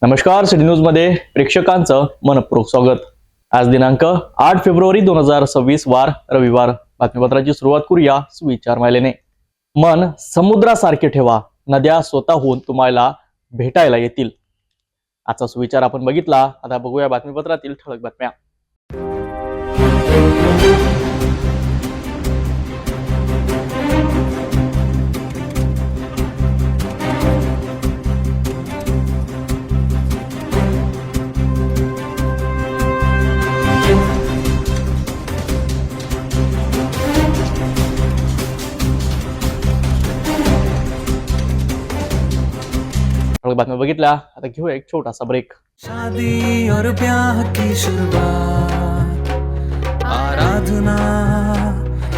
नमस्कार, city news मध्ये प्रेक्षकांचं मनपूर्वक स्वागत। आज दिनांक 8 फेब्रुवारी 2026 वार रविवार। बातमीपत्राची सुरुवात करूया सुविचार मायलेने। मन समुद्रासारखे ठेवा, नद्या स्वतःहून तुम्हाला भेटायला येतील। आजचा सुविचार आपण बघितला। आता बघूया बातमीपत्रातील ठळक बातम्या। बातम्या बघितल्या। आता घेऊया एक छोटासा ब्रेक। शादी और ब्याह की शुरुआत आराधना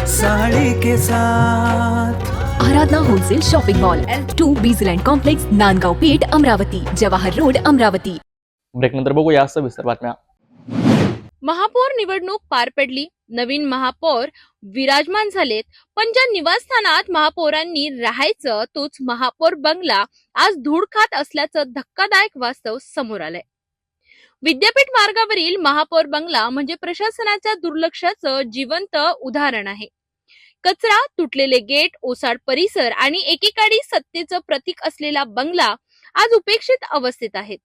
साड़ी के साथ। Aradhana wholesale shopping mall L2 Bijland complex, Nandgaon Peth, Amravati, Jawahar road, Amravati. Break नंतर बघूया सविस्तर बातम्या। महापौर निवडणूक पार पडली। नवीन महापौर विराजमान झालेत, पण ज्या निवासस्थानात महापौरांनी राहायचं तोच महापौर बंगला आज धूळ खात असल्याचं धक्कादायक वास्तव समोर आलंय। विद्यापीठ मार्गावरील महापौर बंगला म्हणजे प्रशासनाच्या दुर्लक्षाचं जिवंत उदाहरण आहे। कचरा, तुटलेले गेट, ओसाड परिसर आणि एकेकाळी सत्तेचं प्रतीक असलेला बंगला आज उपेक्षित अवस्थेत आहे।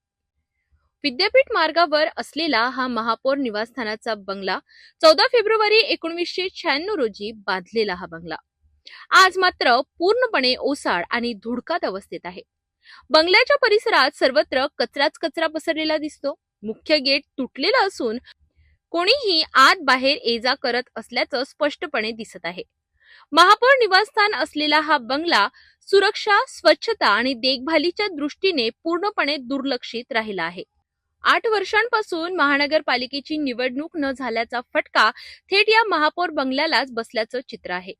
विद्यापीठ मार्गावर असलेला हा महापौर निवासस्थानाचा बंगला 14 फेब्रुवारी 1996 रोजी बांधलेला हा बंगला आज मात्र पूर्णपणे ओसाड आणि धुडकात अवस्थेत आहे। बंगल्याच्या परिसरात सर्वत्र कचराच कचरा पसरलेला दिसतो। मुख्य गेट तुटलेला असून कोणीही आत बाहेर ये-जा करत असल्याचं स्पष्टपणे दिसत आहे। महापौर निवासस्थान असलेला हा बंगला सुरक्षा, स्वच्छता आणि देखभालीच्या दृष्टीने पूर्णपणे दुर्लक्षित राहिला आहे। 8 वर्षांपासून महानगरपालिकेची निवडणूक न झाल्याचा फटका थेट या महापौर बंगल्यालाच बसल्याचं चित्र आहे।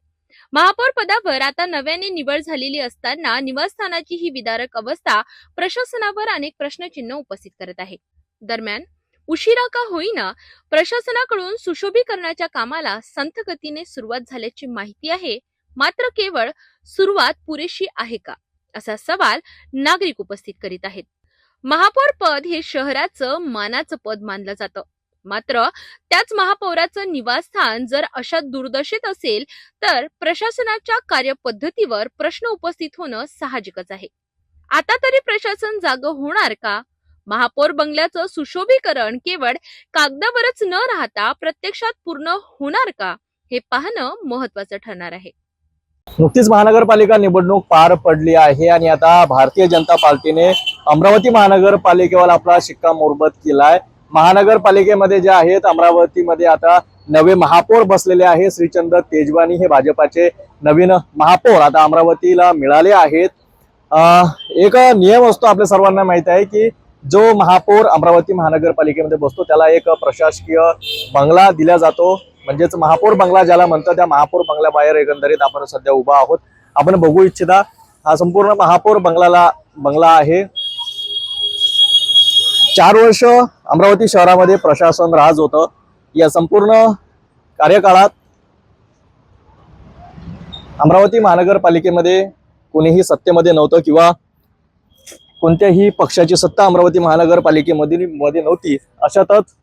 महापौर पदावर आता नव्याने निवड झालेली असताना निवासस्थानाची ही विदारक अवस्था प्रशासनावर अनेक प्रश्नचिन्ह उपस्थित करत आहे। दरम्यान उशिरा का होईना प्रशासनाकडून सुशोभीकरणाच्या कामाला संथ गतीने सुरुवात झाल्याची माहिती आहे, मात्र केवळ सुरुवात पुरेशी आहे का, असा सवाल नागरिक उपस्थित करीत आहेत। महापौर पद हे शहराचं मानाचं पद मानलं जातं, मात्र त्याच महापौराचं निवासस्थान जर अशा दुर्दशेत असेल तर प्रशासनाच्या कार्यपद्धतीवर प्रश्न उपस्थित होणं साहजिकच आहे। आता तरी प्रशासन जागं होणार का? महापौर बंगल्याचं सुशोभीकरण केवळ कागदावरच न राहता प्रत्यक्षात पूर्ण होणार का, हे पाहणं महत्त्वाचं ठरणार आहे। नुकतीच महानगरपालिका निवडणूक पार पडली आहे आणि आता भारतीय जनता पार्टीने अमरावती महानगरपालिकेवर आपला शिक्कामोर्तब केलाय। महानगरपालिकेमध्ये जे आहेत अमरावतीमध्ये आता नवे महापौर बसलेले आहेत। श्रीचंद तेजवानी हे भाजपाचे नवीन महापौर आता अमरावतीला मिळाले आहेत। एक नियम असतो, आपल्या सर्वांना माहित आहे की जो महापौर अमरावती महानगरपालिकेमध्ये बसतो त्याला एक प्रशासकीय बंगला दिला जातो, म्हणजेच महापौर बंगला ज्याला म्हणतात। त्या महापौर बंगल्याबाहेर एकंदरीत आपण सध्या उभा आहोत। आपण बघू इच्छिता हा संपूर्ण महापौर बंगला आहे। 4 वर्ष अमरावती शहरामध्ये प्रशासन राज होतं। या संपूर्ण कार्यकाळात अमरावती महानगरपालिकेमध्ये कोणीही सत्तेमध्ये नव्हतं किंवा कोणत्याही पक्षाची सत्ता अमरावती महानगरपालिकेमध्ये नव्हती। अशातच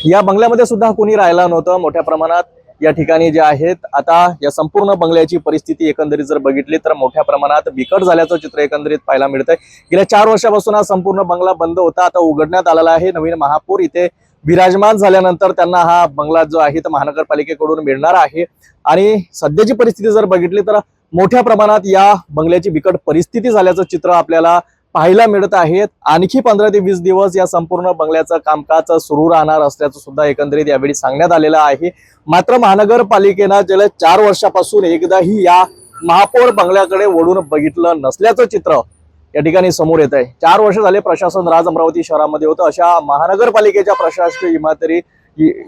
या बंगल्यामध्ये सुद्धा कोणी राहिला नव्हतं। मोठ्या प्रमाणात या ठिकाणी जे आहेत आता या संपूर्ण बंगल्याची परिस्थिती एकंदरीत जर बघितली तर मोठ्या प्रमाणात बिकट झाल्याचं चित्र एकंदरीत पाहायला मिळतंय। गेल्या 4 वर्षापासून हा संपूर्ण बंगला बंद होता, आता उघडण्यात आलेला आहे। नवीन महापौर इथे विराजमान झाल्यानंतर त्यांना हा बंगला जो आहे तो महानगरपालिकेकडून मिळणार आहे। आणि सध्याची परिस्थिती जर बघितली तर मोठ्या प्रमाणात या बंगल्याची बिकट परिस्थिती झाल्याचं चित्र आपल्याला पाहायला मिळत आहे। आणखी 15 ते 20 दिवस या संपूर्ण बंगल्याचं कामकाज सुरू राहणार असल्याचं सुद्धा एकंदरीत यावेळी सांगण्यात आलेलं आहे। मात्र महानगरपालिकेनं गेल्या 4 वर्षापासून एकदाही या महापौर बंगल्याकडे वळून बघितलं नसल्याचं चित्र या ठिकाणी समोर येत आहे। 4 वर्ष झाले प्रशासन राज अमरावती शहरामध्ये होतं। अशा महानगरपालिकेच्या प्रशासकीय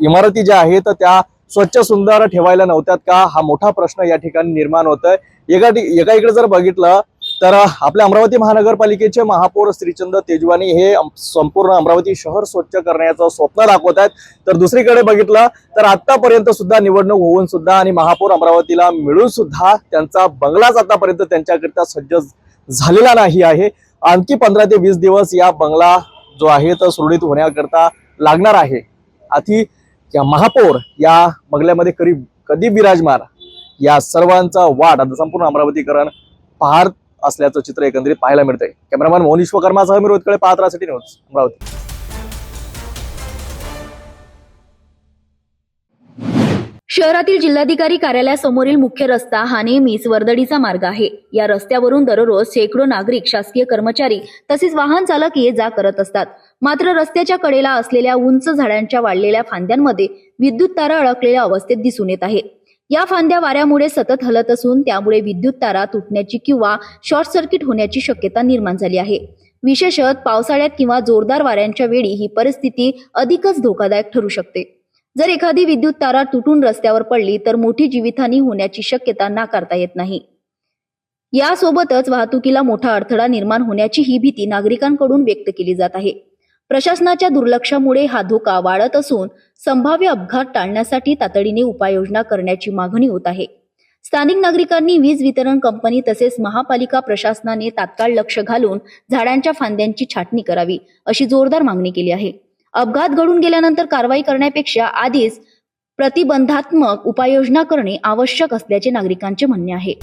इमारती ज्या आहेत त्या स्वच्छ सुंदर ठेवायला नव्हत्यात का, हा मोठा प्रश्न या ठिकाणी निर्माण होतोय। एका इकडे जर बघितलं तर आपल्या अमरावती महानगरपालिकेचे महापौर श्रीचंद तेजवानी हे संपूर्ण अमरावती शहर स्वच्छ करण्याचं स्वप्न दाखवत आहेत। तर दुसरीकडे बघितलं तर आतापर्यंत सुद्धा निवडणूक होऊन सुद्धा आणि महापौर अमरावतीला मिळून सुद्धा त्यांचा बंगलाच आतापर्यंत त्यांच्याकरिता सज्ज झालेला नाही आहे। आणखी 15 ते 20 दिवस या बंगला जो आहे तो सुरळीत होण्याकरता लागणार आहे. आधी या महापौर या बंगल्यामध्ये कधी विराजमान या सर्वांचा वाट आता संपूर्ण अमरावतीकरण पाहत असल्याचं चित्र एकंदरीत पाहायला मिळतंय. कॅमेरामॅन मोहन विश्वकर्मासह मी रोहित कळे, पाहत रहा सिटी न्यूज अमरावती. शहरातील जिल्हाधिकारी कार्यालयासमोरील मुख्य रस्ता हा नेहमीच वर्दळीचा मार्ग आहे. या रस्त्यावरून दररोज शेकडो नागरिक, शासकीय कर्मचारी तसेच वाहन चालक ये जा करत असतात. मात्र रस्त्याच्या कडेला असलेल्या उंच झाडांच्या वाढलेल्या फांद्यांमध्ये विद्युत तारा अडकलेल्या अवस्थेत दिसून येत आहे. या फांद्या वाऱ्यामुळे सतत हलत असून त्यामुळे विद्युत तारा तुटण्याची किंवा शॉर्ट सर्किट होण्याची शक्यता निर्माण झाली आहे. विशेषतः पावसाळ्यात किंवा जोरदार वाऱ्यांच्या वेळी ही परिस्थिती अधिकच धोकादायक ठरू शकते. जर एखादी विद्युत तारा तुटून रस्त्यावर पडली तर मोठी जीवितहानी होण्याची शक्यता नाकारता येत नाही. यासोबतच वाहतुकीला मोठा अडथळा निर्माण होण्याची ही भीती नागरिकांकडून व्यक्त केली जात आहे. प्रशासनाच्या दुर्लक्षामुळे हा धोका वाढत असून संभाव्य अपघात टाळण्यासाठी तातडीने उपाययोजना करण्याची मागणी होत आहे. स्थानिक नागरिकांनी वीज वितरण कंपनी तसेच महापालिका प्रशासनाने तात्काळ लक्ष घालून झाडांच्या फांद्यांची छाटणी करावी अशी जोरदार मागणी केली आहे. अपघात घडून गेल्यानंतर कारवाई करण्यापेक्षा आधीच प्रतिबंधात्मक उपाययोजना करणे आवश्यक असल्याचे नागरिकांचे म्हणणे आहे.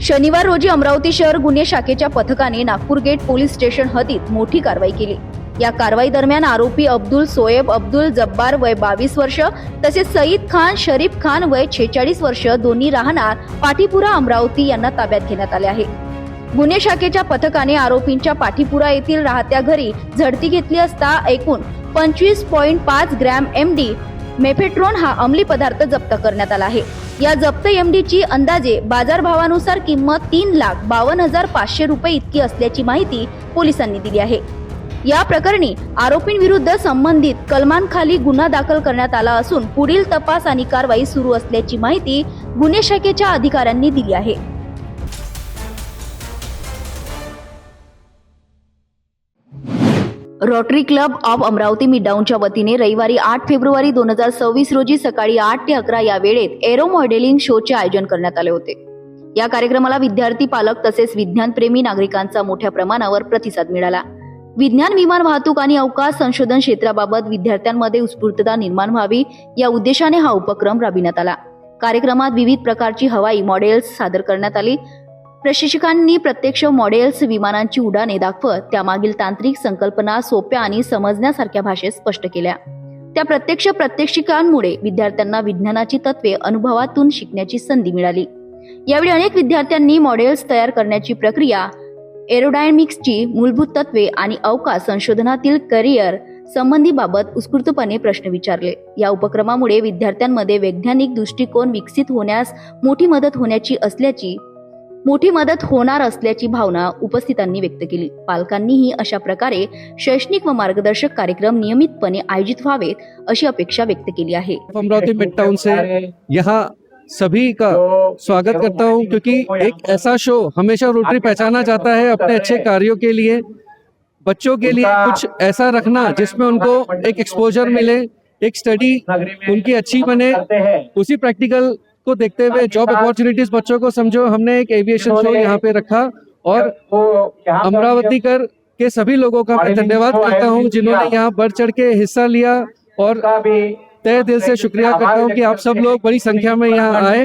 शनिवार रोजी अमरावती शहर गुन्हे शाखेच्या पथकाने नागपूर गेट पोलीस स्टेशन हद्दीत मोठी कारवाई केली. या कारवाई दरम्यान आरोपी अब्दुल सोएब अब्दुल जब्बार वय 22 वर्ष तसेच सईद खान शरीफ खान वय 46 वर्ष दोन्ही राहणार पाठीपुरा अमरावती यांना ताब्यात घेण्यात आले आहे. गुन्हे शाखेच्या पथकाने आरोपींच्या पाठीपुरा येथील राहत्या घरी झडती घेतली असता एकूण 25.5 ग्रॅम MD मेफेट्रॉन हा अंमली पदार्थ जप्त करण्यात आला आहे. या जप्त MDची अंदाजे बाजारभावानुसार किंमत 3,52,500 रुपये इतकी असल्याची माहिती पोलिसांनी दिली आहे. या प्रकरणी आरोपींविरुद्ध संबंधित कलमांखाली गुन्हा दाखल करण्यात आला असून पुढील तपास आणि कारवाई सुरू असल्याची माहिती गुन्हे शाखेच्या अधिकाऱ्यांनी दिली आहे. रोटरी क्लब ऑफ अमरावती मिडटाऊनच्या वतीने रविवारी 8 फेब्रुवारी 2026 रोजी सकाळी 8 ते 11 या वेळेत एरो मॉडेलिंग शोचे आयोजन करण्यात आले होते. या कार्यक्रमाला विद्यार्थी, पालक तसेच विज्ञानप्रेमी नागरिकांचा मोठ्या प्रमाणावर प्रतिसाद मिळाला. विज्ञान, विमान वाहतूक आणि अवकाश संशोधन क्षेत्राबाबत विद्यार्थ्यांमध्ये उत्स्फूर्तता निर्माण व्हावी या उद्देशाने हा उपक्रम राबविण्यात आला. कार्यक्रमात विविध प्रकारची हवाई मॉडेल्स सादर करण्यात आली. प्रशिक्षकांनी प्रत्यक्ष मॉडेल्स, विमानांची उड्डाणे दाखवत त्यामागील तांत्रिक संकल्पना सोप्या आणि समजण्यासारख्या भाषेत स्पष्ट केल्या. त्या प्रत्यक्ष प्रात्यक्षिकांमुळे विद्यार्थ्यांना विज्ञानाची तत्त्वे अनुभवातून शिकण्याची संधी मिळाली. यावेळी अनेक विद्यार्थ्यांनी मॉडेल्स तयार करण्याची प्रक्रिया, एरोडायनॅमिक्सची मूलभूत तत्त्वे आणि अवकाश संशोधनातील करिअर संबंधीबाबत उत्स्फूर्तपणे प्रश्न विचारले. या उपक्रमामुळे विद्यार्थ्यांमध्ये वैज्ञानिक दृष्टिकोन विकसित होण्यास मोठी मदत होणार असल्याची भावना उपस्थितांनी व्यक्त केली. पालकांनीही अशा प्रकारे शैक्षणिक व मार्गदर्शक कार्यक्रम नियमितपणे आयोजित व्हावेत अशी अपेक्षा व्यक्त केली आहे. अमरावती मिडटाउन से यहाँ सभी का स्वागत करता हूँ, क्योंकि एक ऐसा शो हमेशा रोटरी पहचाना जाता है अपने अच्छे कार्यों के लिए. बच्चों के लिए कुछ ऐसा रखना जिसमें उनको एक एक्सपोजर मिले, एक स्टडी उनकी अच्छी बने, उसी प्रैक्टिकल को देखते हुए जॉब अपॉर्चुनिटीज बच्चों को समझो. हमने एक एविएशन शो यहाँ पे रखा और अमरावतीकर के सभी लोगों का मैं धन्यवाद करता हूँ जिन्होंने यहाँ बढ़ चढ़ के हिस्सा लिया और तहे दिल से शुक्रिया करता हूँ कि आप सब लोग बड़ी संख्या में यहाँ आए.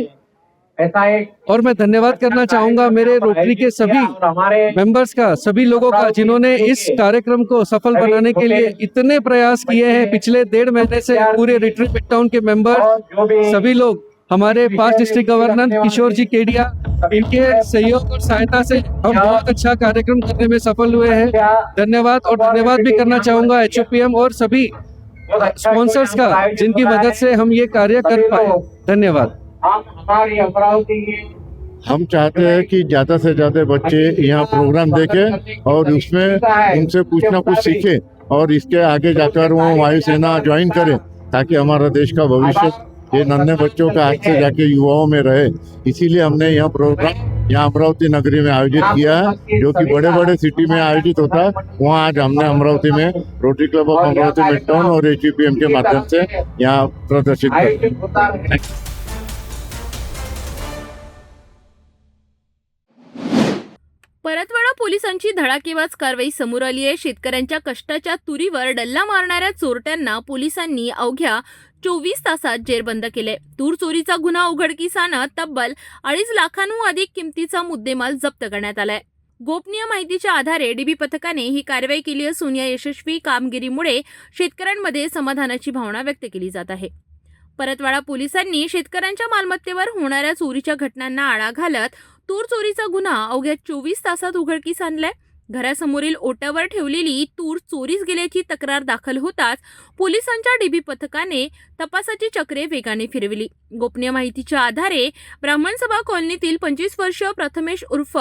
और मैं धन्यवाद करना चाहूंगा मेरे रोटरी के सभी मेंबर्स का, सभी लोगों का जिन्होंने इस कार्यक्रम को सफल बनाने के लिए इतने प्रयास किए हैं. पिछले 1.5 महीने से पूरे रोटरी मिडटाउन के मेंबर सभी लोग, हमारे पास्ट डिस्ट्रिक्ट गवर्नर किशोर जी केडिया, इनके सहयोग और सहायता से हम बहुत अच्छा कार्यक्रम करने में सफल हुए हैं. धन्यवाद. और धन्यवाद भी करना चाहूंगा HOPM और सभी स्पॉन्सर्स का जिनकी मदद से हम ये कार्य कर पाए. धन्यवाद. हम चाहते हैं कि ज्यादा से ज्यादा बच्चे यहाँ प्रोग्राम देखें और उसमें उनसे कुछ ना कुछ सीखें और इसके आगे जाकर वो वायुसेना ज्वाइन करें, ताकि हमारा देश का भविष्य ये नन्हे बच्चों का आज से जाके युवाओं में रहे. इसीलिए हमने यह प्रोग्राम यहाँ अमरावती नगरी में आयोजित किया है, जो कि बड़े बड़े सिटी में आयोजित होता है. वहाँ आज हमने अमरावती में rotary club of Amravati midtown और HOPM के माध्यम से यहाँ प्रदर्शित किया. पोलिसांची धडाकेबाज कारवाई समोर आली आहे. शेतकऱ्यांच्या कष्टाच्या तुरीवर डल्ला मारणाऱ्या चोरट्यांना पोलिसांनी अवघ्या 24 तासात जेरबंद केले. तूर चोरीचा गुन्हा उघडकीस आणत तब्बल 2.5 लाखांहून अधिक किमतीचा मुद्देमाल जप्त करण्यात आलाय. गोपनीय माहितीच्या आधारे डीबी पथकाने ही कारवाई केली असून या यशस्वी कामगिरीमुळे शेतकऱ्यांमध्ये समाधानाची भावना व्यक्त केली जात आहे. परतवाडा पोलिसांनी शेतकऱ्यांच्या मालमत्तेवर होणाऱ्या चोरीच्या घटनांना आळा घालत तूर चोरीचा गुन्हा अवघ्या 24 तासात उघडकीस आणलाय. घरासमोरील ओट्यावर ठेवलेली तूर चोरीस गेल्याची तक्रार दाखल होताच पोलिसांच्या डीबी पथकाने तपासाची चक्रे वेगाने फिरवली. गोपनीय माहितीच्या आधारे ब्राह्मणसभा कॉलनीतील 25 वर्षीय प्रथमेश उर्फ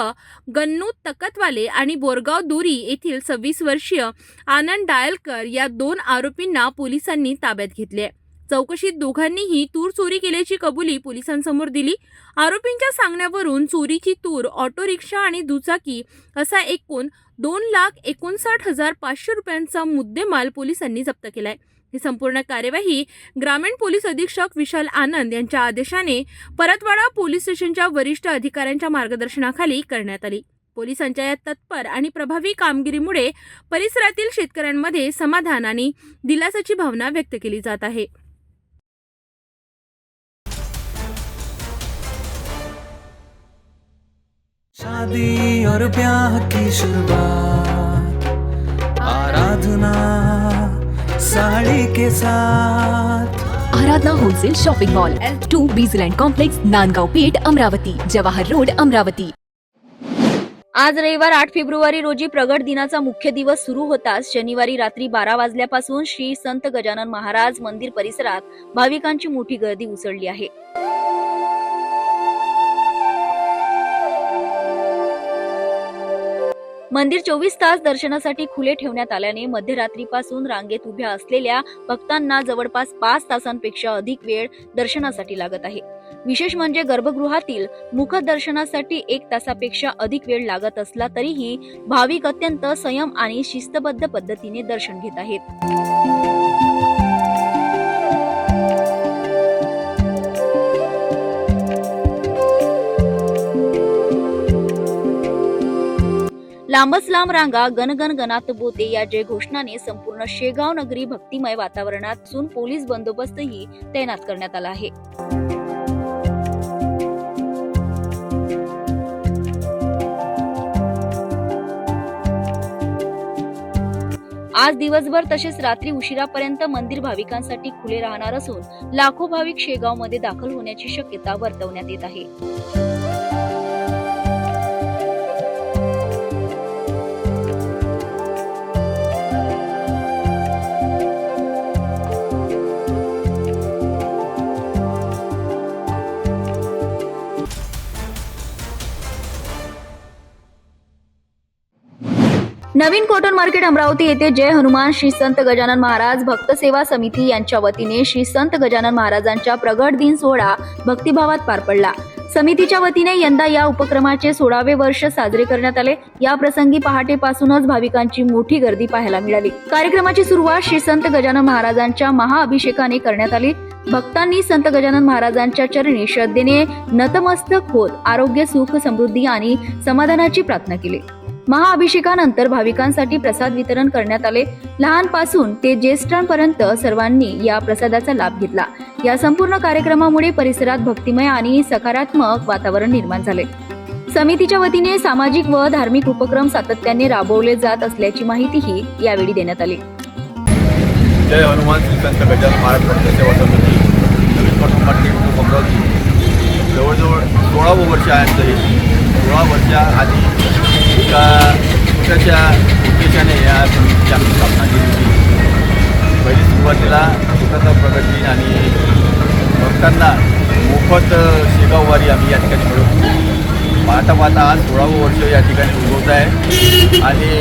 गन्नू तकतवाले आणि बोरगाव दोरी येथील 26 वर्षीय आनंद डायलकर या 2 आरोपींना पोलिसांनी ताब्यात घेतले. चौकशीत दोघांनीही तूर चोरी केल्याची कबुली पोलिसांसमोर दिली. आरोपींच्या सांगण्यावरून चोरीची तूर, ऑटो रिक्षा आणि दुचाकी असा एकूण 2,59,500 रुपयांचा मुद्देमाल पोलिसांनी जप्त केलाय. ही संपूर्ण कार्यवाही ग्रामीण पोलीस अधीक्षक विशाल आनंद यांच्या आदेशाने परतवाडा पोलीस स्टेशनच्या वरिष्ठ अधिकाऱ्यांच्या मार्गदर्शनाखाली करण्यात आली. पोलिसांच्या या तत्पर आणि प्रभावी कामगिरीमुळे परिसरातील शेतकऱ्यांमध्ये समाधान आणि दिलासाची भावना व्यक्त केली जात आहे. शादी और ब्याह की शुरुआत, आराधना साड़ी के साथ। Aradhana wholesale shopping mall L2 Bijland complex Nandgaon Peth Amravati Jawahar road Amravati. आज रविवार 8 फेब्रुवारी रोजी प्रगट दिनाचा मुख्य दिवस सुरू होताच शनिवारी रात्री 12 वाजल्यापासून श्री संत गजानन महाराज मंदिर परिसरात भाविकांची मोठी गर्दी उसळली आहे. मंदिर 24 तास दर्शनासाठी खुले ठेवण्यात आल्याने मध्यरात्रीपासून रांगेत उभ्या असलेल्या भक्तांना जवळपास 5 तासांपेक्षा अधिक वेळ दर्शनासाठी लागत आहे. विशेष म्हणजे गर्भगृहातील मुख दर्शनासाठी 1 तासापेक्षा अधिक वेळ लागत असला तरीही भाविक अत्यंत संयम आणि शिस्तबद्ध पद्धतीने दर्शन घेत आहेत. लांबच लांब रांगा, गणगण गणात बोते या जय घोषणाने संपूर्ण शेगाव नगरी भक्तिमय वातावरणात असून पोलीस बंदोबस्तही तैनात करण्यात आला आहे. आज दिवसभर तसेच रात्री उशिरापर्यंत मंदिर भाविकांसाठी खुले राहणार असून लाखो भाविक शेगावमध्ये दाखल होण्याची शक्यता वर्तवण्यात येत आहे. नवीन कॉटन मार्केट अमरावती येथे जय हनुमान श्री संत गजानन महाराज भक्त सेवा समिती यांच्या वतीने श्री संत गजानन महाराजांच्या प्रगट दिन सोहळा भक्तिभावात पार पडला. समितीच्या वतीने यंदा या उपक्रमाचे 16वे वर्ष साजरे करण्यात आले. या प्रसंगी पहाटेपासूनच भाविकांची मोठी गर्दी पाहायला मिळाली. कार्यक्रमाची सुरुवात श्री संत गजानन महाराजांच्या महाअभिषेकाने करण्यात आली. भक्तांनी संत गजानन महाराजांच्या चरणी श्रद्धेने नतमस्तक होत आरोग्य, सुख, समृद्धी आणि समाधानाची प्रार्थना केली. महाअभिषेकानंतर भाविकांसाठी प्रसाद वितरण करण्यात आले. लहानपासून ते ज्येष्ठांपर्यंत सर्वांनी या प्रसादाचा लाभ घेतला. या संपूर्ण कार्यक्रमामुळे परिसरात भक्तिमय आणि सकारात्मक वातावरण निर्माण झाले. समितीच्या वतीने सामाजिक व धार्मिक उपक्रम सातत्याने राबवले जात असल्याची माहितीही यावेळी देण्यात आली. जय हनुमान श्री संत गजानन महाराज भक्त सेवा समिती नवीन कॉटन मार्केट अमरावती जवळजवळ 16वं वर्ष आहे. तरी 16 वर्षाआधी एका छोट्याशा उद्देशाने या समितीची आम्ही स्थापना केली होती. पहिली सुरुवातीला स्वतंत्र प्रगती आणि भक्तांना मोफत शेगाववारी आम्ही या ठिकाणी मिळवतो. पाहता पाहता आज 16वं वर्ष या ठिकाणी उगवत आहे आणि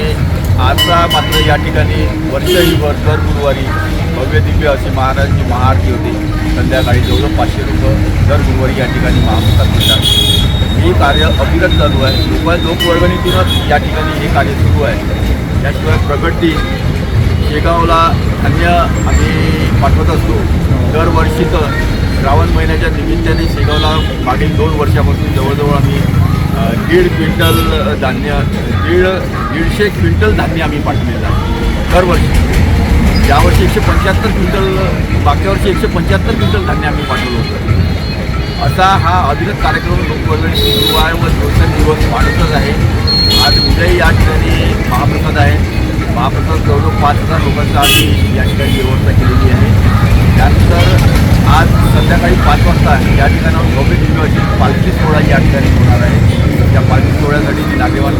आजचा मात्र या ठिकाणी वर्षहीभर दर गुरुवारी भव्य दिव्य अशी महाराजांची महाआरती होते. संध्याकाळी जवळजवळ 500 लोक दर गुरुवारी या ठिकाणी महाप्रसाद मिळतात. हे कार्य अविरत चालू आहे. लोकवर्गणीतूनच या ठिकाणी हे कार्य सुरू आहे. त्याशिवाय प्रगती शेगावला धान्य आम्ही पाठवत असतो. दरवर्षी तर श्रावण महिन्याच्या निमित्ताने शेगावला मागील 2 वर्षापासून जवळजवळ आम्ही 1.5 क्विंटल धान्य 150 क्विंटल धान्य आम्ही पाठवलेलं आहे दरवर्षी. यावर्षी 175 क्विंटल, मागच्या वर्षी 175 क्विंटल धान्य आम्ही पाठवलं होतं. असा हा अविरत कार्यक्रम लोकवर्गणी सुरू आहे व दिवसेंदिवस वाढतच आहे. आज उद्याही या ठिकाणी महाप्रसाद आहे. महाप्रसाद जवळजवळ 5,000 लोकांचा आम्ही या ठिकाणी व्यवस्था केलेली आहे. त्यानंतर आज संध्याकाळी 5 वाजता या ठिकाणावर भव्य दिव्य अशी पालखी सोहळा या ठिकाणी होणार आहे. त्या पालखी सोहळ्यासाठी मी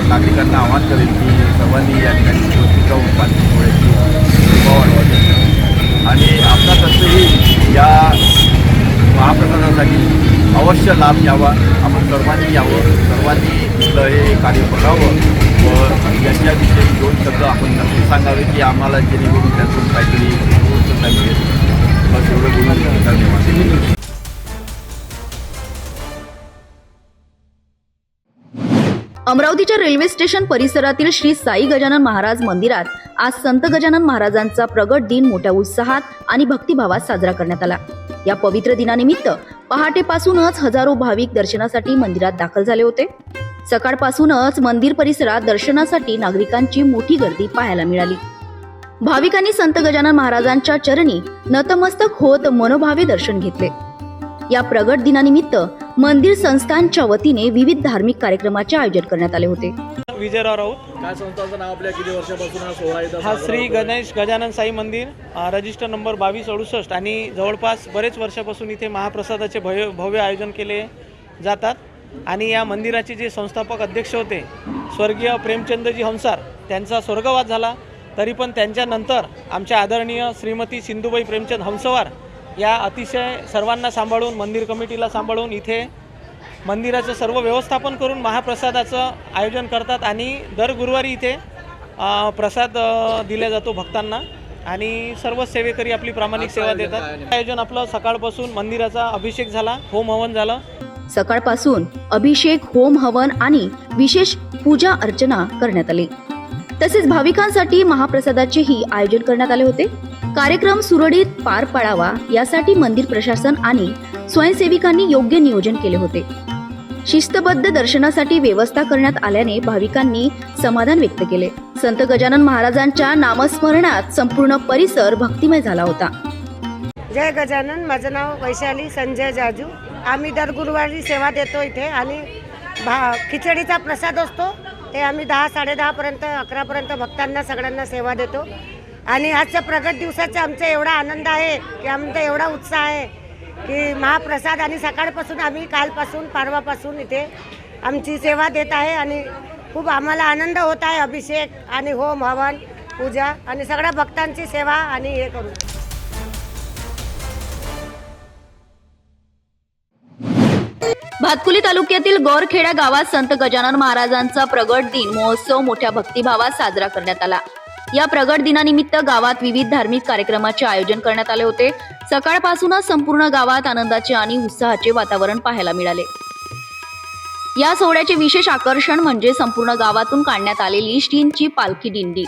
नागरिकांना आवाहन करेन की सर्वांनी या ठिकाणी उपस्थित राहून पालखी सोहळ्याची शोभा वाढवावी आणि आपणातर्फेही या महाप्रसादासाठी अवश्य लाभ घ्यावा. आपण सर्वांनी यावं, सर्वांनी इथलं हे कार्य बघावं व याच्याविषयी 2 शब्द आपण नक्की सांगावे की आम्हाला जेणेकरून त्यातून काहीतरी गोष्ट मिळेल. बस एवढं बोलून धन्यवाद. अमरावतीच्या रेल्वे स्टेशन परिसरातील श्री साई गजानन महाराज मंदिरात आज संत गजानन महाराजांचा प्रगट दिन मोठ्या उत्साहात आणि भक्तिभावात साजरा करण्यात आला. या पवित्र दिनानिमित्त पहाटेपासूनच हजारो भाविक दर्शनासाठी मंदिरात दाखल झाले होते. सकाळपासूनच मंदिर परिसरात दर्शनासाठी नागरिकांची मोठी गर्दी पाहायला मिळाली. भाविकांनी संत गजानन महाराजांच्या चरणी नतमस्तक होत मनोभावे दर्शन घेतले. या प्रगट दिनानिमित्त मंदिर संस्थानच्या वतीने विविध धार्मिक कार्यक्रमाचे आयोजन करण्यात आले होते. विजयराव राऊत. काय संस्थाचं नाव आपल्या किती वर्षापासून हा सोहळा इथं हा साजरा श्री होतोय? गणेश गजानन साई मंदिर, रजिस्टर नंबर 2268 आणि जवळपास बरेच वर्षापासून इथे महाप्रसादाचे भव्य आयोजन केले जातात. आणि या मंदिराचे जे संस्थापक अध्यक्ष होते स्वर्गीय प्रेमचंदजी हंसार, त्यांचा स्वर्गवास झाला. तरी पण त्यांच्यानंतर आमच्या आदरणीय श्रीमती सिंधुबाई प्रेमचंद हंसवार या अतिशय सर्वांना सांभाळून, मंदिर कमिटीला सांभाळून इथे मंदिराचं सर्व व्यवस्थापन करून महाप्रसादाचं आयोजन करतात. आणि दर गुरुवारी इथे प्रसाद दिला जातो भक्तांना आणि सर्व सेवेकरी आपली प्रामाणिक सेवा देतात. आयोजन आपलं सकाळपासून मंदिराचा अभिषेक झाला, होम हवन झालं. सकाळपासून अभिषेक, होम हवन आणि विशेष पूजा अर्चना करण्यात आली. तसेच भाविकांसाठी महाप्रसादाचेही आयोजन करण्यात आले होते. कार्यक्रम सुरळीत पार पाडावा यासाठी मंदिर प्रशासन आणि स्वयंसेविकांनी योग्य नियोजन केले होते. शिस्तबद्ध दर्शनासाठी व्यवस्था करण्यात आल्याने भाविकांनी समाधान व्यक्त केले. संत गजानन महाराजांच्या नामस्मरणात संपूर्ण परिसर भक्तिमय झाला होता. जय गजानन. माझं नाव वैशाली संजय जाजू. आम्ही दर गुरुवारी सेवा देतो इथे आणि खिचडीचा प्रसाद असतो ते आम्ही 10-10:30पर्यंत 11पर्यंत भक्तांना सगळ्यांना सेवा देतो. आणि आजच्या प्रगट दिवसाचा आमचा एवढा आनंद आहे की आमचा एवढा उत्साह आहे की महाप्रसाद आणि सकाळपासून आम्ही कालपासून परवापासून इथे आमची सेवा देत आहे आणि खूप आम्हाला आनंद होत आहे. अभिषेक आणि होम हवन पूजा आणि सगळ्या भक्तांची सेवा आणि हे करू. भातकुली तालुक्यातील गौरखेडा गावात संत गजानन महाराजांचा प्रगट दिन महोत्सव मोठ्या भक्तिभावात साजरा करण्यात आला. या प्रगट दिनानिमित्त गावात विविध धार्मिक कार्यक्रमाचे आयोजन करण्यात आले होते. सकाळपासूनच संपूर्ण गावात आनंदाचे आणि उत्साहाचे वातावरण पाहायला मिळाले. या सोहळ्याचे विशेष आकर्षण म्हणजे संपूर्ण गावातून काढण्यात आलेली श्रींची पालखी दिंडी.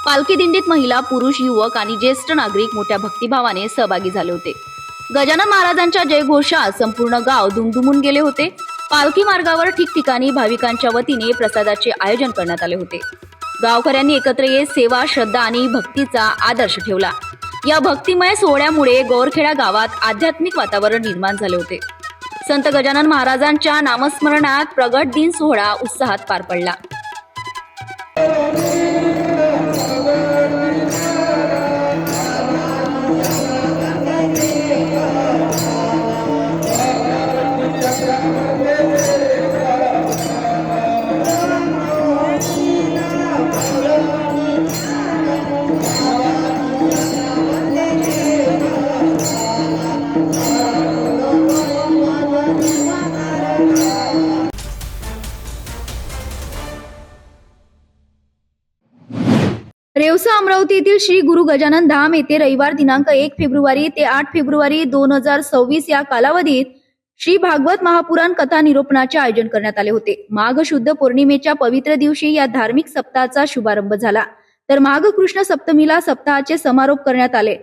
पालखी दिंडीत महिला, पुरुष, युवक आणि ज्येष्ठ नागरिक मोठ्या भक्तिभावाने सहभागी झाले होते. गजानन महाराजांच्या जयघोषात संपूर्ण गाव दुमदुमून गेले होते. पालखी मार्गावर ठिकठिकाणी भाविकांच्या वतीने प्रसादाचे आयोजन करण्यात आले होते. गावकऱ्यांनी एकत्र येत सेवा, श्रद्धा आणि भक्तीचा आदर्श ठेवला. या भक्तिमय सोहळ्यामुळे गौरखेडा गावात आध्यात्मिक वातावरण निर्माण झाले होते. संत गजानन महाराजांच्या नामस्मरणात प्रगट दिन सोहळा उत्साहात पार पडला. रेवसा अमरावती येथील श्री गुरु गजानन धाम येथे रविवार दिनांक 1 फेब्रुवारी ते 8 फेब्रुवारी 2026 या कालावधीत श्री भागवत महापुराण कथा निरूपणाचे आयोजन करण्यात आले होते. माघ शुद्ध पौर्णिमेच्या पवित्र दिवशी या धार्मिक सप्ताहाचा शुभारंभ झाला, तर माघ कृष्ण सप्तमीला सप्ताहाचे समारोप करण्यात आले.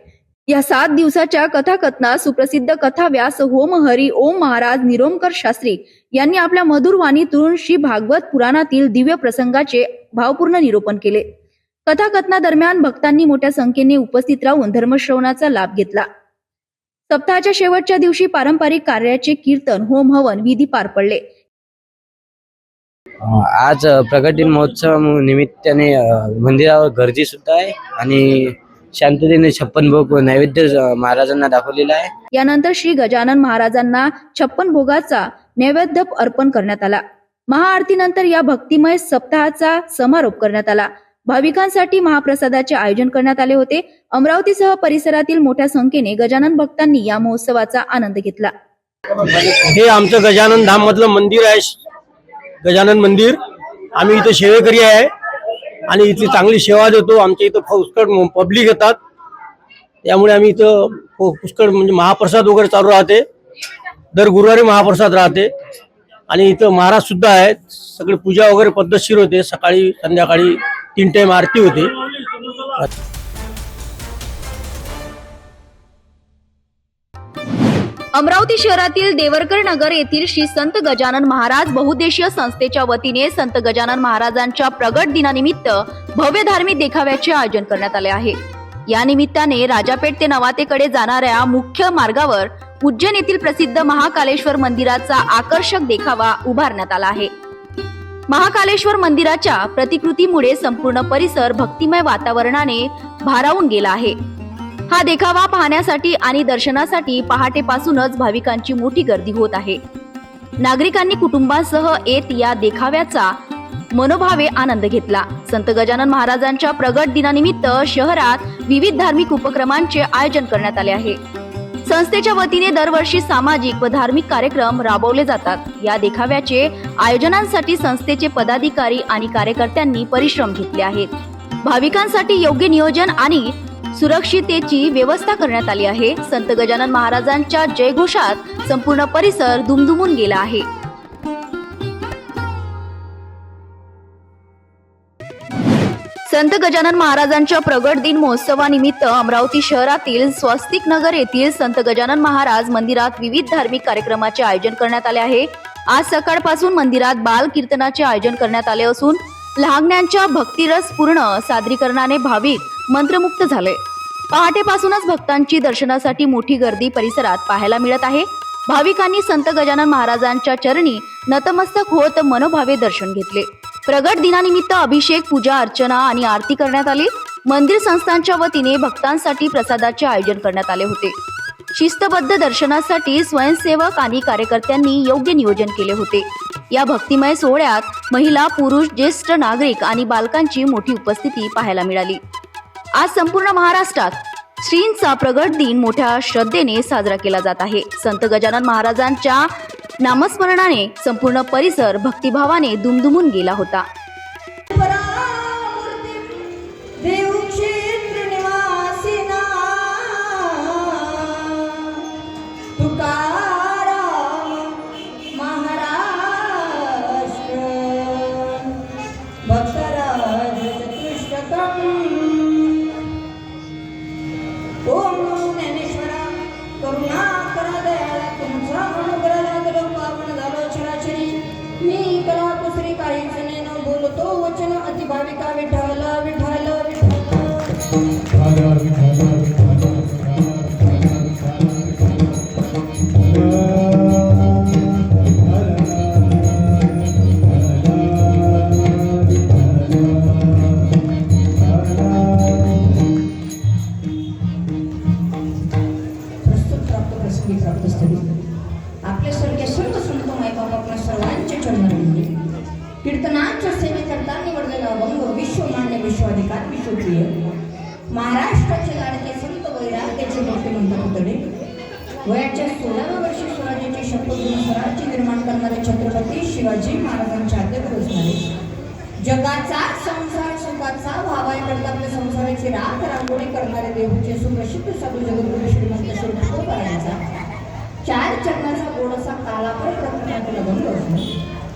या 7 दिवसाच्या कथाकथनात सुप्रसिद्ध कथाव्यास होम हरी ओम महाराज निरोमकर शास्त्री यांनी आपल्या मधुर वाणीतून श्री भागवत पुराणातील दिव्य प्रसंगाचे भावपूर्ण निरूपण केले. कथाकथनादरम्यान भक्तांनी मोठ्या संख्येने उपस्थित राहून धर्मश्रवणाचा लाभ घेतला. सप्ताहाच्या शेवटच्या दिवशी पारंपरिक कार्याचे कीर्तन, होम हवन विधी पार पडले. आज प्रगट दिन महोत्सव निमित्ताने मंदिरावर गर्दी सुद्धा आहे आणि शांततेने 56 भोग नैवेद्य महाराजांना दाखवलेला आहे. यानंतर श्री गजानन महाराजांना 56 भोगाचा नैवेद्य अर्पण करण्यात आला. महाआरतीनंतर या भक्तिमय सप्ताहाचा समारोप करण्यात आला. भाविकांसाठी महाप्रसादाचे आयोजन करण्यात आले होते. अमरावतीसह परिसरातील मोठ्या संख्येने गजानन भक्तांनी या महोत्सवाचा आनंद घेतला. हे आमचं गजानन धाम मधलं मंदिर आहे. गजानन मंदिर आम्ही इथे सेवेकरी आहे आणि इथली चांगली सेवा देतो. आमच्या इथं पुष्कळ पब्लिक येतात, त्यामुळे आम्ही इथं पुष्कळ म्हणजे महाप्रसाद वगैरे चालू राहते. दर गुरुवारी महाप्रसाद राहते आणि इथं महाराज सुद्धा आहेत. सगळी पूजा वगैरे पद्धतशीर होते. सकाळी संध्याकाळी 3 टाइम आरती होते. अमरावती शहरातील देवरकर नगर येथील श्री संत गजानन महाराज बहुउद्देशीय संस्थेच्या वतीने संत गजानन महाराजांच्या प्रगट दिनानिमित्त भव्य धार्मिक देखाव्याचे आयोजन करण्यात आले आहे. या निमित्ताने राजापेठ ते नवातेकडे जाणाऱ्या मुख्य मार्गावर उज्जैन येथील प्रसिद्ध महाकालेश्वर मंदिराचा आकर्षक देखावा उभारण्यात आला आहे. महाकालेश्वर मंदिराच्या प्रतिकृतीमुळे संपूर्ण परिसर भक्तिमय वातावरणाने भारावून गेला आहे. हा देखावा पाहण्यासाठी आणि दर्शनासाठी पहाटेपासूनच भाविकांची मोठी गर्दी होत आहे. नागरिकांनी कुटुंबासह येत या देखाव्याचा मनोभावे आनंद घेतला. संत गजानन महाराजांच्या प्रगट दिनानिमित्त शहरात विविध धार्मिक उपक्रमांचे आयोजन करण्यात आले आहे. संस्थेच्या वतीने दरवर्षी सामाजिक व धार्मिक कार्यक्रम राबवले जातात. या देखाव्याचे आयोजनांसाठी संस्थेचे पदाधिकारी आणि कार्यकर्त्यांनी परिश्रम घेतले आहेत. भाविकांसाठी योग्य नियोजन आणि सुरक्षिततेची व्यवस्था करण्यात आली आहे. संत गजानन महाराजांच्या जयघोषात संपूर्ण परिसर दुमदुमून गेला आहे. संत गजानन महाराजांच्या प्रगट दिन महोत्सवानिमित्त अमरावती शहरातील स्वस्तिक नगर येथील संत गजानन महाराज मंदिरात विविध धार्मिक कार्यक्रमाचे आयोजन करण्यात आले आहे. आज सकाळपासून मंदिरात बाल कीर्तनाचे आयोजन करण्यात आले असून लहानग्यांच्या भक्तिरस पूर्ण सादरीकरणाने भाविक मंत्रमुक्त झाले. पहाटेपासूनच भक्तांची दर्शनासाठी मोठी गर्दी परिसरात पाहायला मिळत आहे. भाविकांनी संत गजानन महाराजांच्या चरणी नतमस्तक होत मनोभावे दर्शन घेतले. प्रगट दिनानिमित्त अभिषेक, पूजा अर्चना आणि आरती करण्यात आली. मंदिर संस्थांच्या वतीने भक्तांसाठी प्रसादाचे आयोजन करण्यात आले होते. शिस्तबद्ध दर्शनासाठी स्वयंसेवक आणि कार्यकर्त्यांनी योग्य नियोजन केले होते. या भक्तिमय सोहळ्यात महिला, पुरुष, ज्येष्ठ नागरिक आणि बालकांची मोठी उपस्थिती पाहायला मिळाली. आज संपूर्ण महाराष्ट्रात श्रींचा प्रगट दिन मोठ्या श्रद्धेने साजरा केला जात आहे. संत गजानन महाराजांच्या नामस्मरणाने संपूर्ण परिसर भक्तिभावाने दुमदुमून गेला होता. भाविका विठ्ठल विठ्ठल आपले स्वर्गीय संत संत मायबाप आपल्या सर्वांचे चरणारविंदी कीर्तनाच्या सेवेकरता निवडलेला अभंग विश्वमान्य, विश्वाधिकार, विश्वप्रिय महाराष्ट्राचे लाडके संत वैराग्याचे भक्तिमंत पुतळे वयाच्या 16व्या वर्षी स्वराज्याची शपथ घेऊन स्वराज्य निर्माण करणारे छत्रपती शिवाजी महाराजांच्या आद्यवर असणारे जगाचा संसार सुखाचा व्हावायकरता आपल्या संसाराची राख रांगोळी करणारे देहूचे सुप्रसिद्ध साधू जगद्गुरू श्रीमंत श्री तुकोबारायांचा 4 चरणाचा गोड असा कालापर प्रकरणातील अभंग असतो.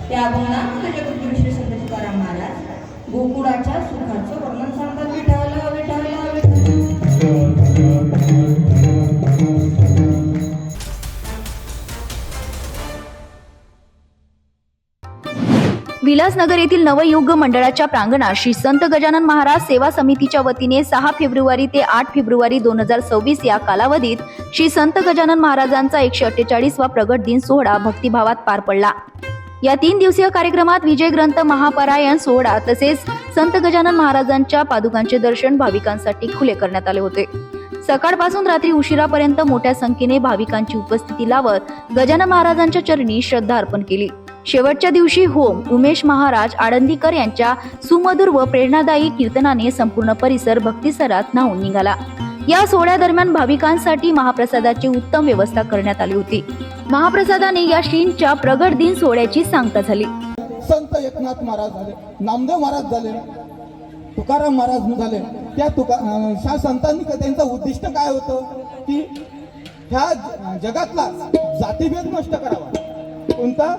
त्या अभंगात जगद्गुरू श्री संत तुकाराम महाराज गोकुळाच्या सुखाचं वर्णन सांगतात. विठ्ठल विठ्ठल विठ्ठल विलासनगर येथील नवयुग मंडळाच्या प्रांगणात श्री संत गजानन महाराज सेवा समितीच्या वतीने 6 फेब्रुवारी ते 8 फेब्रुवारी 2026 या कालावधीत श्री संत गजानन महाराजांचा 148वा प्रगट दिन सोहळा भक्तिभावात पार पडला। या 3 दिवसीय कार्यक्रमात विजय ग्रंथ महापारायण सोहळा तसेच संत गजानन महाराजांच्या पादुकांचे दर्शन भाविकांसाठी खुले करण्यात आले होते। सकाळपासून रात्री उशिरापर्यंत मोठ्या संख्येने भाविकांची उपस्थिती लावत गजानन महाराजांच्या चरणी श्रद्धा अर्पण केली। शेवटच्या दिवशी होम उमेश महाराज आळंदीकर यांच्या सुमधुर व प्रेरणादायी कीर्तनाने संपूर्ण परिसर भक्तिसरात न्हाऊन निघाला। या सोहळ्यादरम्यान भाविकांसाठी महाप्रसादाची उत्तम व्यवस्था करण्यात आली होती। महाप्रसादाने या श्रींच्या प्रगट दिन सोहळ्याची सांगता झाली। संत एकनाथ महाराज झाले, नामदेव महाराज झाले, तुकाराम महाराज झाले। त्या संतांनी त्यांचं उद्दिष्ट काय होतं की ह्या जगातला जातीभेद नष्ट करावा। कोणता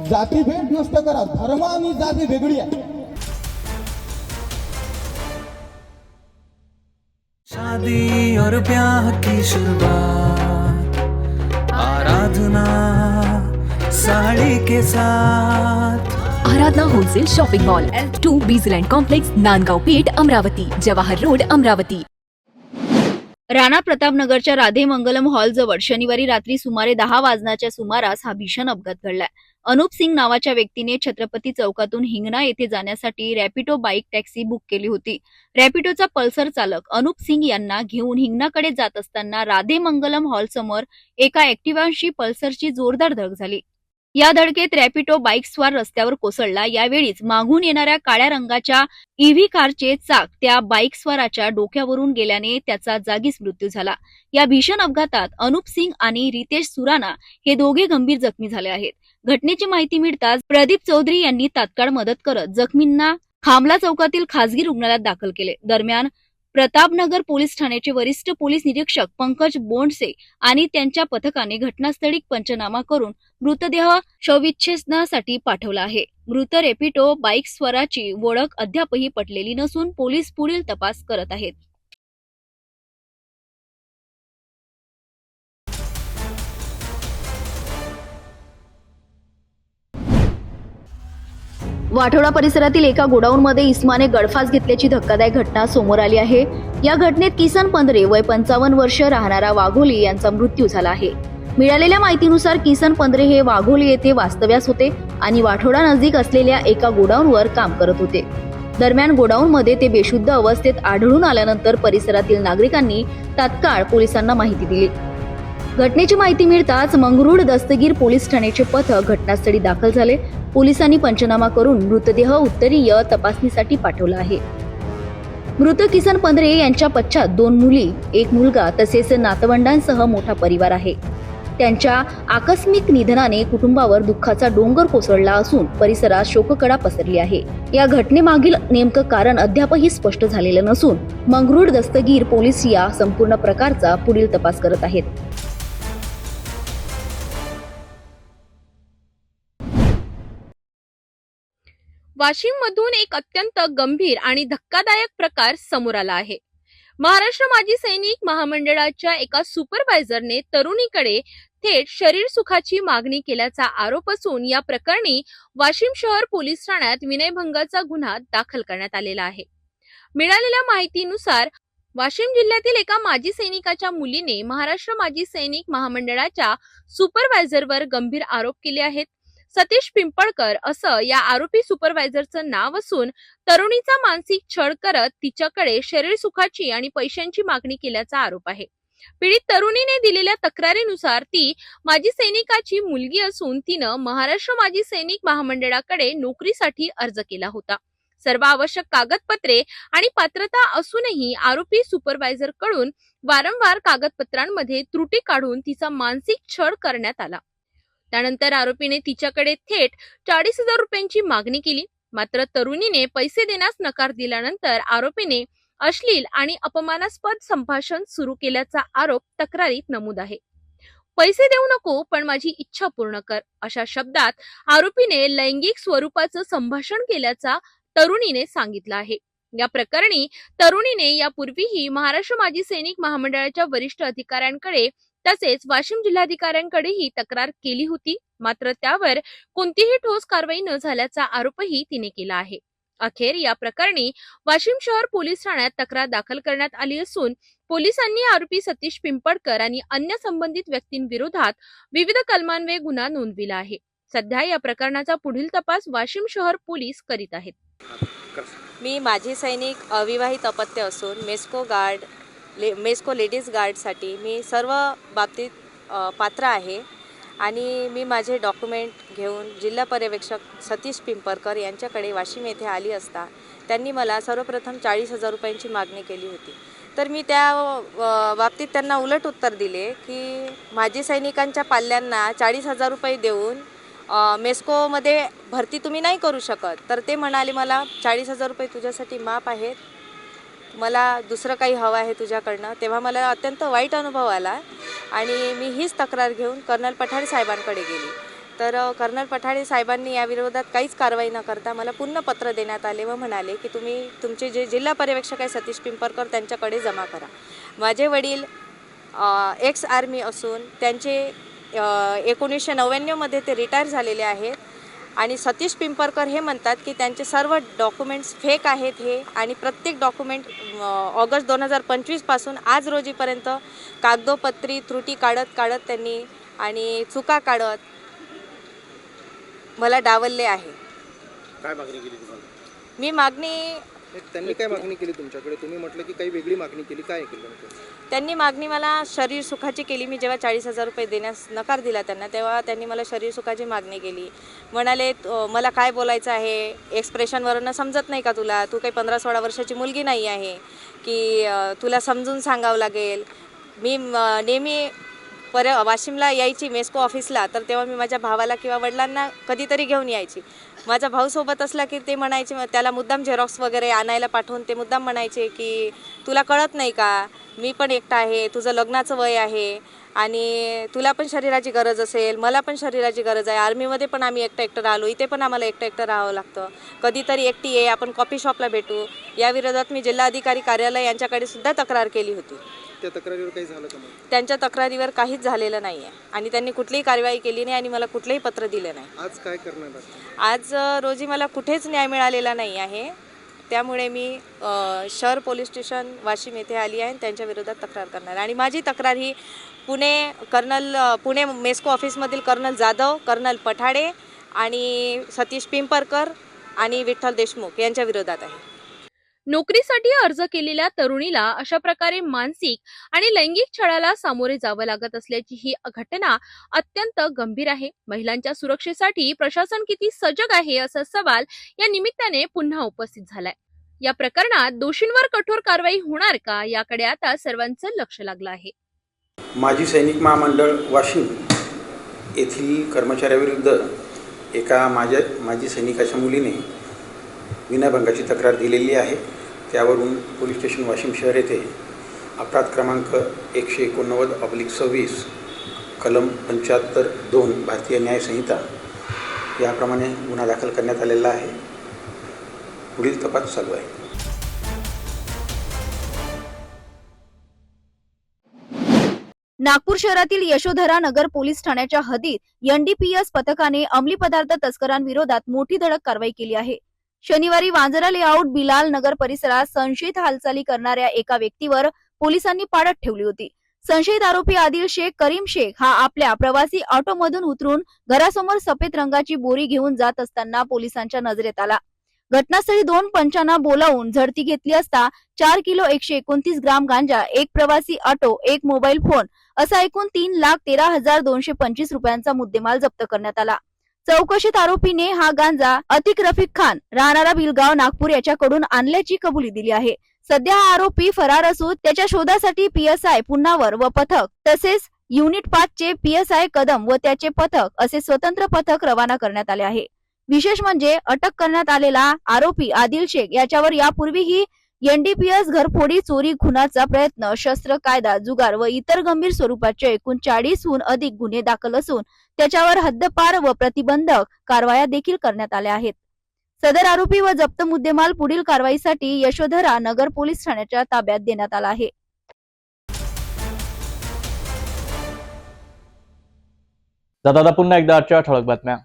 जातीभेद नष्ट करा, धर्म आणि जाती वेगळी आहे। शादी और ब्याह की शुरुआत, आराधना साड़ी के साथ। Aradhana wholesale shopping mall L2 Bijland complex Nandgaon Peth Amravati Jawahar road Amravati. Rana प्रतापनगरच्या राधे मंगलम हॉल जवळ शनिवारी रात्री सुमारे 10 वाजण्याच्या सुमारास हा भीषण अपघात घडलाय। अनुप सिंग नावाच्या व्यक्तीने छत्रपती चौकातून हिंगणा येथे जाण्यासाठी रॅपिडो बाईक टॅक्सी बुक केली होती। रॅपिडोचा पल्सर चालक अनुप सिंग यांना घेऊन हिंगणाकडे जात असताना राधे मंगलम हॉल समोर एका ऍक्टिव्हाशी पल्सरची जोरदार धडक झाली। या धडकेत रॅपिडो बाईक स्वार रस्त्यावर कोसळला। यावेळीच मागून येणाऱ्या काळ्या रंगाच्या ईव्ही कारचे चाक त्या बाईक स्वाराच्या डोक्यावरून गेल्याने त्याचा जागीच मृत्यू झाला। या भीषण अपघातात अनुप सिंग आणि रितेश सुराणा हे दोघे गंभीर जखमी झाले आहेत। घटनेची माहिती मिळताच प्रदीप चौधरी यांनी तात्काळ मदत करत जखमींना खामला चौकातील खासगी रुग्णालयात दाखल केले। दरम्यान प्रतापनगर पोलीस ठाण्याचे वरिष्ठ पोलीस निरीक्षक पंकज बोंडसे आणि त्यांच्या पथकाने घटनास्थळी पंचनामा करून मृतदेह शवविच्छेदनासाठी पाठवला आहे। मृत रॅपिडो बाईक स्वाराची ओळख अद्यापही पटलेली नसून पोलीस पुढील तपास करत आहेत। वाठोडा परिसरातील एका गोडाऊनमध्ये इस्माने गळफास घेतल्याची धक्कादायक घटना समोर आली आहे। या घटनेत किसन पंधरे वय 55 वर्ष राहणारा वाघोली यांचा मृत्यू झाला आहे। मिळालेल्या माहितीनुसार किसन पंधरे हे वाघोली येथे वास्तव्यास होते आणि वाठोडा नजीक असलेल्या एका गोडाऊनवर काम करत होते। दरम्यान गोडाऊनमध्ये ते बेशुद्ध अवस्थेत आढळून आल्यानंतर परिसरातील नागरिकांनी तात्काळ पोलिसांना माहिती दिली। घटनेची माहिती मिळताच मंगरुळ दस्तगीर पोलीस ठाण्याचे पथक घटनास्थळी दाखल झाले। पोलिसांनी पंचनामा करून मृतदेह उत्तरीय तपासणीसाठी पाठवला आहे। मृत किसन पंधरे यांच्या पश्चात 2 मुली, 1 मुलगा तसेच नातवंडांसह मोठा परिवार आहे। त्यांच्या आकस्मिक निधनाने कुटुंबावर दुःखाचा डोंगर कोसळला असून परिसरात शोककळा पसरली आहे। या घटनेमागील नेमकं कारण अद्यापही स्पष्ट झालेलं नसून मंगरुळ दस्तगीर पोलीस या संपूर्ण प्रकारचा पुढील तपास करत आहेत। वाशिम मधून एक अत्यंत गंभीर आणि धक्कादायक प्रकार समोर आला आहे। महाराष्ट्र माजी सैनिक महामंडळाच्या एका सुपरवायझरने तरुणीकडे थेट शरीर सुखाची मागणी केल्याचा आरोप असून या प्रकरणी वाशिम शहर पोलीस ठाण्यात विनयभंगाचा गुन्हा दाखल करण्यात आलेला आहे। मिळालेल्या माहितीनुसार वाशिम जिल्ह्यातील एका माजी सैनिकाच्या मुलीने महाराष्ट्र माजी सैनिक महामंडळाच्या सुपरवायझरवर गंभीर आरोप केले आहेत। सतीश पिंपळकर असं या आरोपी सुपरवायझरचं नाव असून तरुणीचा मानसिक छळ करत तिच्याकडे शरीर सुखाची आणि पैशांची मागणी केल्याचा आरोप आहे। पीडित तरुणीने दिलेल्या तक्रारीनुसार ती माजी सैनिकाची मुलगी असून तिनं महाराष्ट्र माजी सैनिक महामंडळाकडे नोकरीसाठी अर्ज केला होता। सर्व आवश्यक कागदपत्रे आणि पात्रता असूनही आरोपी सुपरवायझर कडून वारंवार कागदपत्रांमध्ये त्रुटी काढून तिचा मानसिक छळ करण्यात आला। त्यानंतर आरोपीने तिच्याकडे थेट 40,000 रुपयांची मागणी केली। मात्र तरुणीने पैसे देण्यास नकार दिल्यानंतर आरोपीने अश्लील आणि अपमानास्पद संभाषण सुरू केल्याचा आरोप तक्रारीत नमूद आहे। पैसे देऊ नको पण माझी इच्छा पूर्ण कर अशा शब्दात आरोपीने लैंगिक स्वरूपाचं संभाषण केल्याचा तरुणीने सांगितलं आहे। या प्रकरणी तरुणीने यापूर्वीही महाराष्ट्र माजी सैनिक महामंडळाच्या वरिष्ठ अधिकाऱ्यांकडे तसेच वाशिम जिल्हाधिकाऱ्यांकडेही तक्रार केली होती, मात्र त्यावर कोणतीही ठोस कारवाई न झाल्याचा आरोपही तिने केला आहे. अखेर या प्रकरणी वाशिम शहर पोलीस ठाण्यात तक्रार दाखल करण्यात आली असून पोलिसांनी आरोपी सतीश पिंपळकर आणि अन्य संबंधित व्यक्तींविरोधात विविध कलमान्वये गुन्हा नोंदविला आहे. सध्या या प्रकरणाचा पुढील तपास वाशिम शहर पोलीस करीत आहेत. मी माजी सैनिक अविवाहित अपत्य असून मेस्को लेडीज गार्डसाठी मी सर्व बाबतीत पात्र आहे आणि मी माझे डॉक्युमेंट घेऊन जिल्हा पर्यवेक्षक सतीश पिंपळकर यांच्याकडे वाशिम येथे आली असता त्यांनी मला सर्वप्रथम 40,000 रुपयांची मागणी केली होती. तर मी त्या बाबतीत त्यांना उलट उत्तर दिले की माजी सैनिकांच्या पाल्यांना 40,000 रुपये देऊन मेस्कोमध्ये भरती तुम्ही नाही करू शकत. तर ते म्हणाले मला 40,000 रुपये तुझ्यासाठी माफ आहेत, मला दुसरं काही हवं आहे तुझ्याकडनं. तेव्हा मला अत्यंत वाईट अनुभव आला आणि मी हीच तक्रार घेऊन कर्नल पठाडे साहेबांकडे गेली. तर कर्नल पठाडे साहेबांनी या विरोधात काहीच कारवाई न करता मला पुन्हा पत्र देण्यात आले व म्हणाले की तुम्ही तुमचे जे जिल्हा पर्यवेक्षक आहे सतीश पिंपळकर त्यांच्याकडे जमा करा. माझे वडील एक्स आर्मी असून त्यांचे 1999 मध्ये ते रिटायर झालेले आहेत आणि सतीश पिंपळकर हे म्हणतात की त्यांचे सर्व डॉक्युमेंट्स फेक आहेत हे आणि प्रत्येक डॉक्युमेंट ऑगस्ट 2025 पासून आज रोजीपर्यंत कागदोपत्री त्रुटी काढत त्यांनी आणि चुका काढत मला डावलले आहे. काय मागणी केली तुम्हाला? मी मागणी त्यांनी काय मागणी केली तुमच्याकडे? तुम्ही म्हटलं की काही वेगळी मागणी केली, काय केलं? त्यांनी मागणी मला शरीर सुखाची केली. मी जेव्हा 40,000 रुपये देण्यास नकार दिला त्यांना तेव्हा त्यांनी मला शरीर सुखाची मागणी केली. म्हणाले मला काय बोलायचं आहे, एक्सप्रेशनवरनं समजत नाही का तुला? तू काही 15-16 वर्षाची मुलगी नाही आहे की तुला समजून सांगावं लागेल. मी नेहमी वाशिमला यायची मेस्को ऑफिसला, तर तेव्हा मी माझ्या भावाला किंवा वडिलांना कधीतरी घेऊन यायची. माझा भाऊ सोबत असला की ते म्हणायचे, त्याला मुद्दाम झेरॉक्स वगैरे आणायला पाठवून ते मुद्दाम म्हणायचे की तुला कळत नाही का, मी पण एकटा आहे, तुझं लग्नाचं वय आहे आणि तुला पण शरीराची गरज असेल, मला पण शरीराची गरज आहे. आर्मीमध्ये पण आम्ही एकटं राहिलो, इथे पण आम्हाला एकटं राहावं लागतं. कधीतरी एकटी ये, आपण कॉफी शॉपला भेटू. या विरोधात मी जिल्हाधिकारी कार्यालय यांच्याकडे सुद्धा तक्रार केली होती. त्या तक्रारीवर काही झालं का? त्यांच्या तक्रारीवर काहीच झालेलं नाही आहे आणि त्यांनी कुठलीही कारवाई केली नाही आणि मला कुठलंही पत्र दिलं नाही. आज काय करणार? आज रोजी मला कुठेच न्याय मिळालेला नाही आहे. त्यामुळे मी शहर पोलीस स्टेशन वाशिम येथे आली आहे आणि त्यांच्या विरोधात तक्रार करणार. आणि माझी तक्रार ही पुणे मेस्को ऑफिसमधील कर्नल जाधव, कर्नल पठाडे आणि सतीश पिंपळकर आणि विठ्ठल देशमुख यांच्या विरोधात आहे. नोकरीसाठी अर्ज केलेल्या तरुणीला अशा प्रकारे मानसिक आणि लैंगिक छळाला सामोरे जावं लागत असल्याची ही घटना अत्यंत गंभीर आहे. महिलांच्या सुरक्षेसाठी प्रशासन किती सजग आहे असा सवाल या निमित्ताने पुन्हा उपस्थित झालाय. या प्रकरणात दोषींवर कठोर कारवाई होणार का याकडे आता सर्वांचं लक्ष लागलं आहे. माजी सैनिक महामंडळ वाशिम येथील कर्मचाऱ्याविरुद्ध एका माजी सैनिकाच्या मुलीने विनयभंगाची तक्रार दिलेली आहे. त्यावरून पोलीस स्टेशन वाशिम शहर येथे अपराध क्रमांक 189/26 कलम 75(2) भारतीय न्याय संहिता याप्रमाणे गुन्हा दाखल करण्यात आलेला आहे. पुढील तपास चालू आहे. नागपूर शहरातील यशोधरा नगर पोलीस ठाण्याच्या हद्दीत NDPS पथकाने अंमली पदार्थ तस्करांविरोधात मोठी धडक कारवाई केली आहे. शनिवारी वांजरा लेआउट बिलाल नगर परिसरात संशयित हालचाली करणाऱ्या एका व्यक्तीवर पोलिसांनी पाळत ठेवली होती. संशयित आरोपी आदिल शेख करीम शेख हा आपल्या प्रवासी ऑटोमधून उतरून घरासमोर सफेद रंगाची बोरी घेऊन जात असताना पोलिसांच्या नजरेत आला. घटनास्थळी 2 पंचांना बोलावून झडती घेतली असता 4 किलो 129 ग्राम गांजा, एक प्रवासी ऑटो, एक मोबाईल फोन असा एकूण 3,13,225 रुपयांचा मुद्देमाल जप्त करण्यात आला. चौकशीत आरोपीने हा गांजा अतिक रफिक खान राहणारा बिलगाव नागपूर याच्याकडून आणल्याची कबुली दिली आहे. सध्या हा आरोपी फरार असून त्याच्या शोधासाठी PSI पुन्नावर व पथक तसेच युनिट 5 चे PSI कदम व त्याचे पथक असे स्वतंत्र पथक रवाना करण्यात आले आहे. विशेष म्हणजे अटक करण्यात आलेला आरोपी आदिल शेख याच्यावर यापूर्वीही NDPS घरफोडी, चोरी, खुनाचा प्रयत्न, शस्त्र कायदा, जुगार व इतर गंभीर स्वरूपाचे एकूण 40हून अधिक गुन्हे दाखल असून त्याच्यावर हद्दपार व प्रतिबंधक कारवाया देखील करण्यात आल्या आहेत. सदर आरोपी व जप्त मुद्देमाल पुढील कारवाईसाठी यशोधरा नगर पोलीस ठाण्याच्या ताब्यात देण्यात आला आहे. जाता पुन्हा एकदा आजच्या ठळक बातम्या.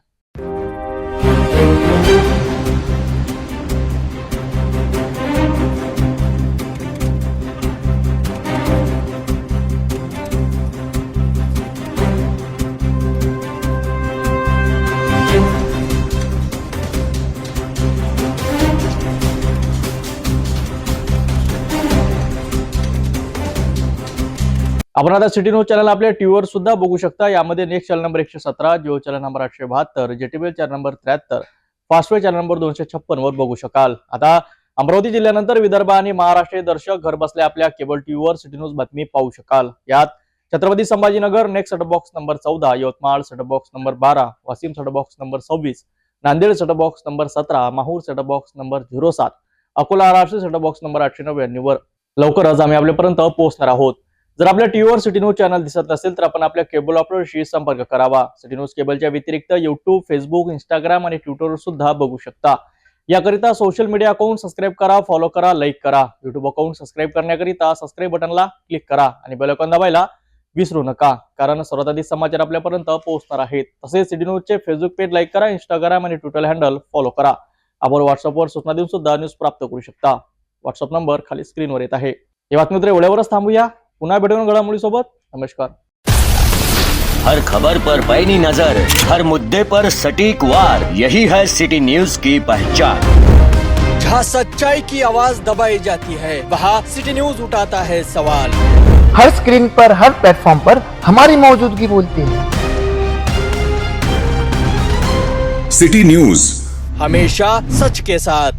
आपण आता सिटी न्यूज चॅनल आपल्या टीव्हीवर सुद्धा बघू शकता. यामध्ये next channel number 117, Jio channel number 872, JTB channel number 73, Fastway channel number 256 वर बघू शकाल. आता अमरावती जिल्ह्यानंतर विदर्भ आणि महाराष्ट्र दर्शक घर बसल्या आपल्या केबल टीव्हीवर सिटी न्यूज बातमी पाहू शकाल. यात Chhatrapati Sambhajinagar next set box number 14, Yavatmal set box number 12, Washim set box number 26, Nanded set box number 17, Mahur set box number 07, Akola राष्ट्रीय सेट बॉक्स नंबर 899 वर लवकरच आम्ही आपल्यापर्यंत पोहोचणार आहोत. जर आपल्या टीव्हीवर सिटी न्यूज चॅनल दिसत नसेल तर आपण आपल्या केबल ऑपरेटरशी संपर्क करावा. सिटी न्यूज केबलच्या व्यतिरिक्त युट्यूब, फेसबुक, इंस्टाग्राम आणि ट्विटरवर सुद्धा बघू शकता. याकरिता सोशल मीडिया अकाउंट सबस्क्राईब करा, फॉलो करा, लाईक करा. युट्यूब अकाउंट सबस्क्राईब करण्याकरिता सबस्क्राईब बटनला क्लिक करा आणि बेल आयकॉन दाबायला विसरू नका, कारण सर्वात आधी समाचार आपल्यापर्यंत पोहोचणार आहेत. तसेच सिटी न्यूजचे फेसबुक पेज लाईक करा, इंस्टाग्राम आणि ट्विटर हँडल फॉलो करा. आपण व्हॉट्सअपवर सूचना देऊन सुद्धा न्यूज प्राप्त करू शकता. व्हॉट्सअप नंबर खाली स्क्रीनवर येत आहे. ही बातमी तर एवढ्यावरच थांबूया. पुन्हा भेटून घडामोडी सोबत. नमस्कार. हर खबर पर पैनी नजर, हर मुद्दे पर सटीक वार, यही है सिटी न्यूज की पहचान. जहाँ सच्चाई की आवाज दबाई जाती है, वहाँ सिटी न्यूज उठाता है सवाल. हर स्क्रीन पर, हर प्लेटफॉर्म पर हमारी मौजूदगी बोलती है. सिटी न्यूज हमेशा सच के साथ.